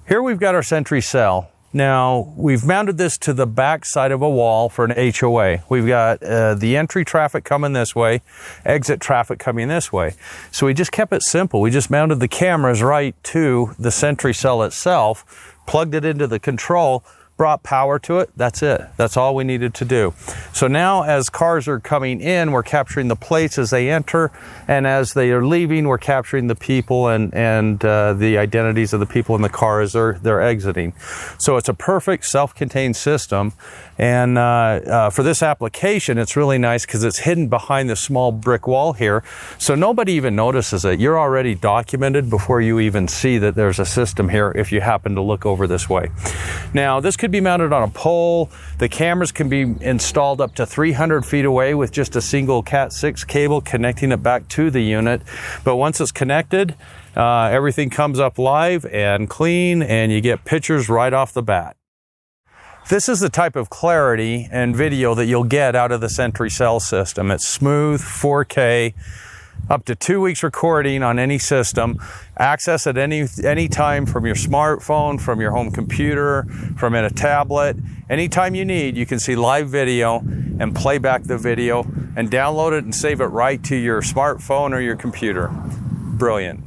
Here we've got our Sentry Cell. Now, we've mounted this to the back side of a wall for an HOA. We've got the entry traffic coming this way, exit traffic coming this way. So we just kept it simple. We just mounted the cameras right to the Sentry Cell itself, plugged it into the control, brought power to it. That's it. That's all we needed to do. So now as cars are coming in, we're capturing the plates as they enter, and as they are leaving, we're capturing the people and the identities of the people in the car as they're exiting. So it's a perfect self-contained system. And for this application, it's really nice because it's hidden behind this small brick wall here. So nobody even notices it. You're already documented before you even see that there's a system here if you happen to look over this way. Now, this could be mounted on a pole. The cameras can be installed up to 300 feet away with just a single Cat6 cable connecting it back to the unit. But once it's connected, everything comes up live and clean, and you get pictures right off the bat. This is the type of clarity and video that you'll get out of the Sentry Cell system. It's smooth, 4K, up to 2 weeks recording on any system. Access at any time from your smartphone, from your home computer, from a tablet. Anytime you need, you can see live video and play back the video and download it and save it right to your smartphone or your computer. Brilliant.